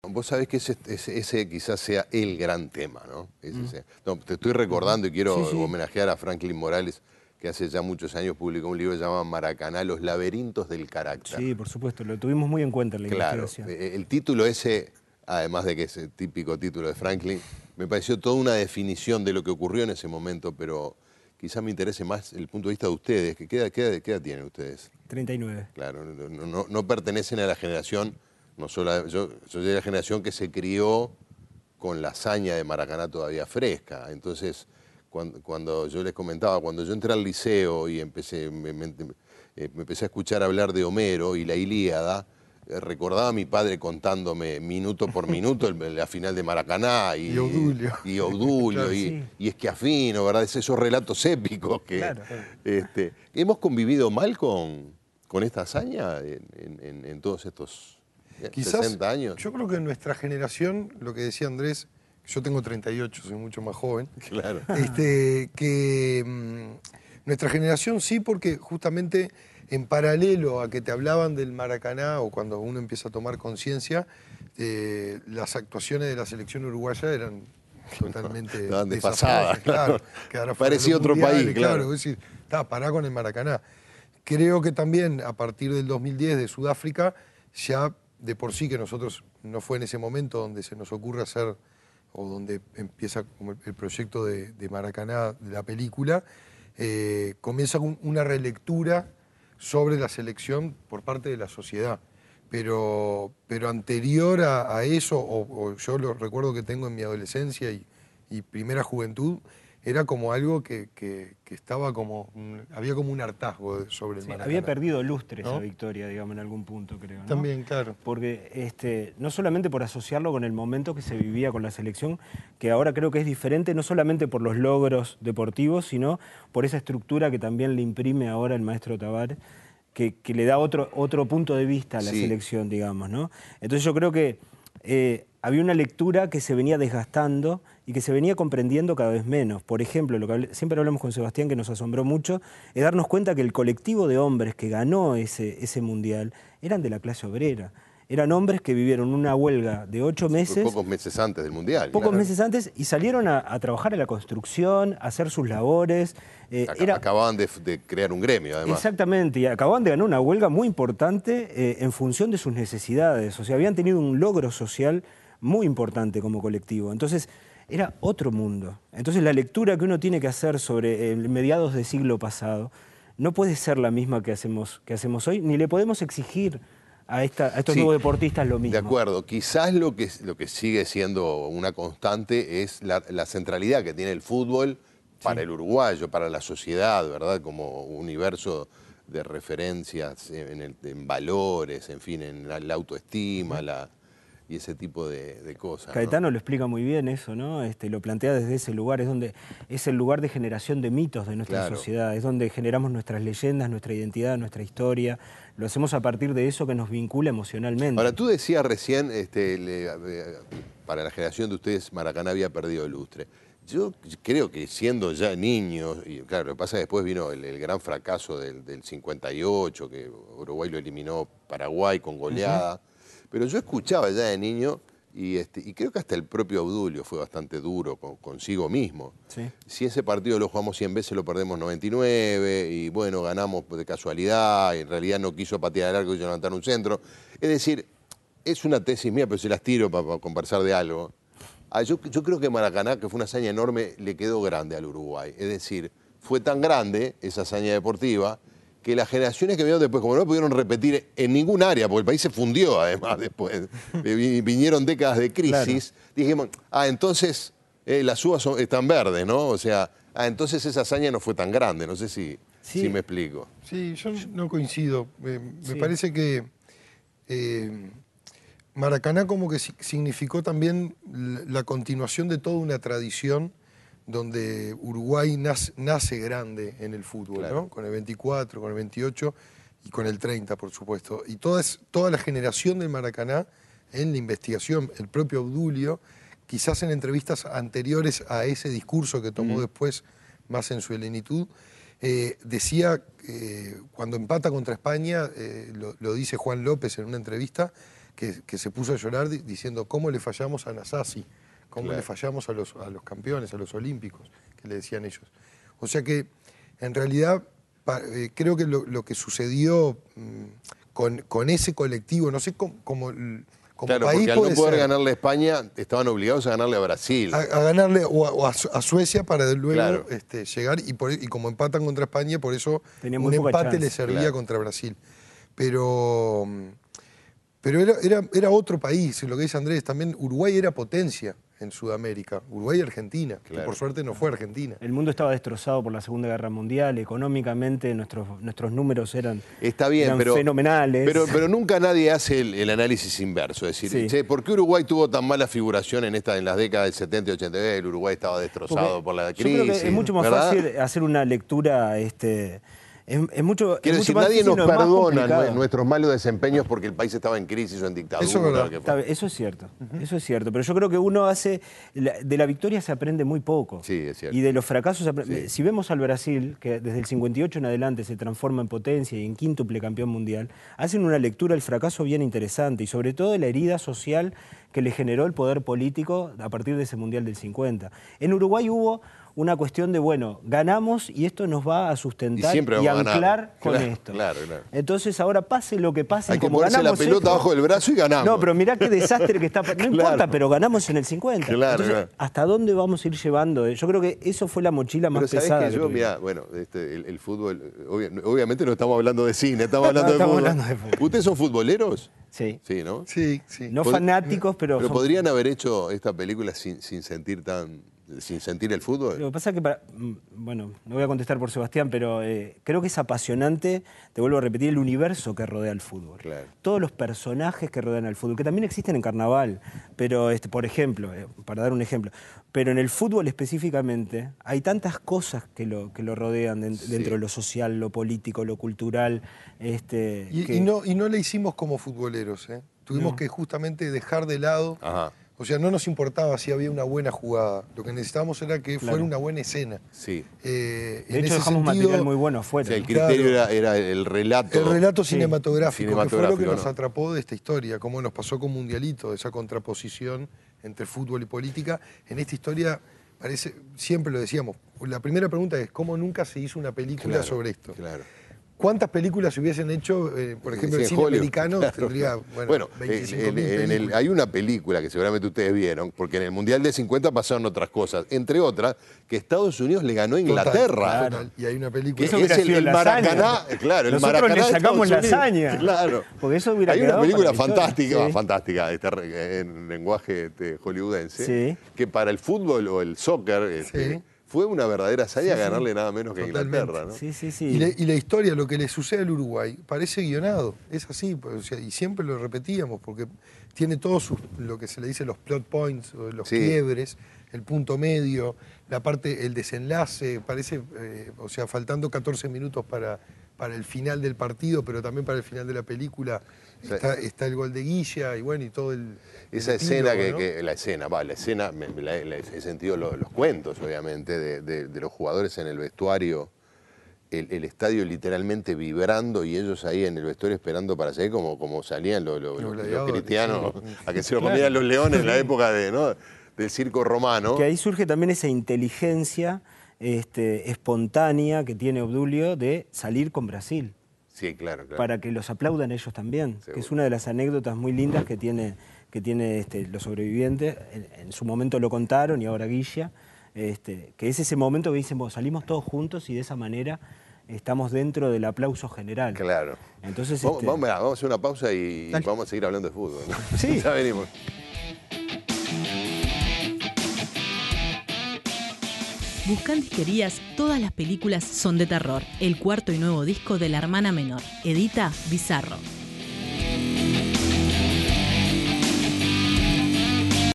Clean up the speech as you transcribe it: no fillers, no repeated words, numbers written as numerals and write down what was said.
Vos sabés que ese quizás sea el gran tema, ¿no? No, te estoy recordando y quiero homenajear a Franklin Morales, que hace ya muchos años publicó un libro que se llama Maracaná, Los laberintos del carácter. Sí, por supuesto, lo tuvimos muy en cuenta en la investigación. El título ese, además de que es el típico título de Franklin, me pareció toda una definición de lo que ocurrió en ese momento, pero quizás me interese más el punto de vista de ustedes. ¿Qué edad tienen ustedes? 39. Claro, no pertenecen a la generación, no solo yo soy de la generación que se crió con la hazaña de Maracaná todavía fresca. Entonces, cuando yo les comentaba, cuando yo entré al liceo y me empecé a escuchar hablar de Homero y la Ilíada, recordaba a mi padre contándome minuto por minuto la final de Maracaná y Obdulio, claro, y Schiaffino, ¿verdad? Esos relatos épicos que claro. hemos convivido mal con esta hazaña en todos estos quizás 60 años. Yo creo que en nuestra generación, lo que decía Andrés, yo tengo 38, soy mucho más joven, claro. Nuestra generación sí, porque justamente en paralelo a que te hablaban del Maracaná o cuando uno empieza a tomar conciencia, las actuaciones de la selección uruguaya eran totalmente desfasadas. Claro, parecía otro país, claro. Es decir, pará con el Maracaná. Creo que también a partir del 2010 de Sudáfrica, ya de por sí que nosotros no fue en ese momento donde se nos ocurre hacer o donde empieza como el proyecto de Maracaná, de la película, comienza una relectura sobre la selección por parte de la sociedad. Pero anterior a eso, o yo lo recuerdo que tengo en mi adolescencia y primera juventud, era como algo que estaba como, había como un hartazgo sobre el Maracaná. Había perdido lustre, ¿no? Esa victoria, digamos, en algún punto, creo, ¿no? También, claro. Porque no solamente por asociarlo con el momento que se vivía con la selección, que ahora creo que es diferente, no solamente por los logros deportivos, sino por esa estructura que también le imprime ahora el maestro Tabárez, que le da otro punto de vista a la selección, digamos, ¿no? Entonces yo creo que había una lectura que se venía desgastando y que se venía comprendiendo cada vez menos. Por ejemplo, lo que siempre hablamos con Sebastián, que nos asombró mucho, es darnos cuenta que el colectivo de hombres que ganó ese mundial eran de la clase obrera. Eran hombres que vivieron una huelga de 8 meses. Pocos meses antes del mundial. Pocos meses antes, y salieron a trabajar en la construcción, a hacer sus labores. Acababan de crear un gremio, además. Exactamente, y acababan de ganar una huelga muy importante en función de sus necesidades. O sea, habían tenido un logro social muy importante como colectivo. Entonces, era otro mundo. Entonces, la lectura que uno tiene que hacer sobre mediados del siglo pasado no puede ser la misma que hacemos hoy, ni le podemos exigir a estos nuevos deportistas lo mismo. De acuerdo. Quizás lo que sigue siendo una constante es la centralidad que tiene el fútbol para el uruguayo, para la sociedad, ¿verdad? Como universo de referencias en valores, en fin, en la autoestima, y ese tipo de cosas. Caetano lo explica muy bien eso, ¿no? Lo plantea desde ese lugar, es el lugar de generación de mitos de nuestra sociedad, es donde generamos nuestras leyendas, nuestra identidad, nuestra historia. Lo hacemos a partir de eso que nos vincula emocionalmente. Ahora, tú decías recién, para la generación de ustedes, Maracaná había perdido el lustre. Yo creo que siendo ya niños, y claro, lo que pasa es que después vino el gran fracaso del 58, que Uruguay lo eliminó Paraguay con goleada, pero yo escuchaba ya de niño, y creo que hasta el propio Obdulio fue bastante duro consigo mismo. Sí. Si ese partido lo jugamos 100 veces, lo perdemos 99, y bueno, ganamos de casualidad, y en realidad no quiso patear el arco y levantar un centro. Es decir, es una tesis mía, pero se las tiro para conversar de algo. Yo creo que Maracaná, que fue una hazaña enorme, le quedó grande al Uruguay. Es decir, fue tan grande esa hazaña deportiva que las generaciones que vinieron después, como no pudieron repetir en ningún área, porque el país se fundió además después, vinieron décadas de crisis, dijimos, entonces las uvas están verdes, ¿no? O sea, entonces esa hazaña no fue tan grande, no sé si me explico. Sí, yo no coincido. Me parece que Maracaná como que significó también la continuación de toda una tradición donde Uruguay nace grande en el fútbol, ¿no? Con el 24, con el 28 y con el 30, por supuesto. Y toda la generación del Maracaná en la investigación, el propio Obdulio, quizás en entrevistas anteriores a ese discurso que tomó después, más en su helenitud, decía, cuando empata contra España, lo dice Juan López en una entrevista, que se puso a llorar diciendo cómo le fallamos a Nasasi, cómo Claro. le fallamos a los campeones, a los olímpicos, que le decían ellos. O sea que, en realidad, creo que lo que sucedió con ese colectivo, no sé como Claro, país porque al no puede poder ser, ganarle a España, estaban obligados a ganarle a Brasil. a ganarle o a Suecia para luego Claro. llegar, y como empatan contra España, por eso Tenía un muy poca empate chance. le servía Claro. contra Brasil. Pero era otro país, lo que dice Andrés, también Uruguay era potencia en Sudamérica, Uruguay y Argentina, que Claro. por suerte no fue Argentina. El mundo estaba destrozado por la Segunda Guerra Mundial, económicamente nuestros números eran, Está bien, eran pero, fenomenales. pero nunca nadie hace el análisis inverso. Es decir, Sí. che, ¿por qué Uruguay tuvo tan mala figuración en las décadas del 70 y 80? El Uruguay estaba destrozado Porque por la yo crisis. creo que es mucho más ¿verdad? fácil hacer una lectura, es mucho, Quiero es decir, mucho más nadie difícil, nos no es más perdona complicado. nuestros malos desempeños porque el país estaba en crisis o en dictadura. Eso es verdad. que- Está bien, eso es cierto, eso es cierto. Pero yo creo que uno de la victoria se aprende muy poco. Sí, es cierto. Y de los fracasos se aprende. Sí. Si vemos al Brasil, que desde el 58 en adelante se transforma en potencia y en quíntuple campeón mundial, hacen una lectura del fracaso bien interesante y sobre todo de la herida social que le generó el poder político a partir de ese Mundial del 50. En Uruguay hubo una cuestión de, bueno, ganamos y esto nos va a sustentar siempre y vamos a ganar. anclar con Claro, esto. claro, claro. Entonces ahora pase lo que pase, Hay que como ponerse la ganamos pelota esto- bajo el brazo y ganamos. No, pero mirá qué desastre que está. No Claro. importa, pero ganamos en el 50. Claro, Entonces, claro. ¿hasta dónde vamos a ir llevando? Yo creo que eso fue la mochila más Pero ¿sabés pesada. que yo, tuvimos. mirá, bueno, el fútbol, obviamente no estamos hablando de cine, estamos hablando, Estamos de, fútbol. hablando de fútbol. ¿Ustedes son futboleros? Sí. Sí, ¿no? Sí, sí. No Pod- fanáticos, pero. Pero son- podrían haber hecho esta película sin sentir el fútbol. Lo que pasa es que, bueno, no voy a contestar por Sebastián, pero creo que es apasionante, te vuelvo a repetir, el universo que rodea al fútbol. Claro. Todos los personajes que rodean al fútbol, que también existen en Carnaval, pero, por ejemplo, para dar un ejemplo, pero en el fútbol específicamente hay tantas cosas que lo rodean dentro de lo social, lo político, lo cultural. Y no le hicimos como futboleros, ¿eh? Tuvimos que justamente dejar de lado. Ajá. O sea, no nos importaba si había una buena jugada. Lo que necesitábamos era que Claro. fuera una buena escena. Sí. De hecho, dejamos material muy bueno O afuera. sea, el ¿no? criterio Claro. era el relato. El relato Sí. cinematográfico, que fue lo que nos ¿no? atrapó de esta historia, como nos pasó con Mundialito, esa contraposición entre fútbol y política. En esta historia, siempre lo decíamos, la primera pregunta es, ¿cómo nunca se hizo una película Claro, sobre esto? Claro. ¿Cuántas películas se hubiesen hecho, por ejemplo, el Sí, cine Hollywood, americano? claro. Tendría, Bueno, 25.000 películas. hay una película que seguramente ustedes vieron, porque en el Mundial de 50 pasaron otras cosas, entre otras, que Estados Unidos le ganó a Inglaterra. Total. Y hay una Que película. Eso hubiera sido el lasaña. Maracaná, claro, el Nosotros Maracaná le de sacamos Estados Unidos. lasaña. Claro. Porque eso hubiera Hay una quedado película para la historia. fantástica, Sí. fantástica, en lenguaje hollywoodense, Sí. que para el fútbol o el soccer Sí. fue una verdadera hazaña Sí, sí. ganarle nada menos que a Totalmente. Inglaterra, ¿no? Sí, sí, Y, sí. y la historia, lo que le sucede al Uruguay, parece guionado. Es así, pues, o sea, y siempre lo repetíamos, porque tiene todos lo que se le dice los plot points, o los Sí. quiebres, el punto medio, la parte, el desenlace, parece, o sea, faltando 14 minutos para el final del partido, pero también para el final de la película, O sea, está el gol de Guilla y bueno, y todo el. Esa el escena epílogo, ¿no? la escena, he sentido los cuentos, obviamente, de los jugadores en el vestuario, el estadio literalmente vibrando y ellos ahí en el vestuario esperando para salir como salían los gladiadores, cristianos, sí. a que se lo Claro. comían los leones en la época del circo romano. Que ahí surge también esa inteligencia espontánea que tiene Obdulio de salir con Brasil, Sí, claro, claro. para que los aplaudan ellos también, Seguro. que es una de las anécdotas muy lindas que tiene los sobrevivientes. En su momento lo contaron y ahora Guilla, que es ese momento que dicen, salimos todos juntos y de esa manera estamos dentro del aplauso general. Claro. Entonces, Vamos a hacer una pausa y Dale. vamos a seguir hablando de fútbol, ¿no? Sí. Ya venimos. Buscán Disquerías, todas las películas son de terror. El cuarto y nuevo disco de La Hermana Menor. Edita Bizarro.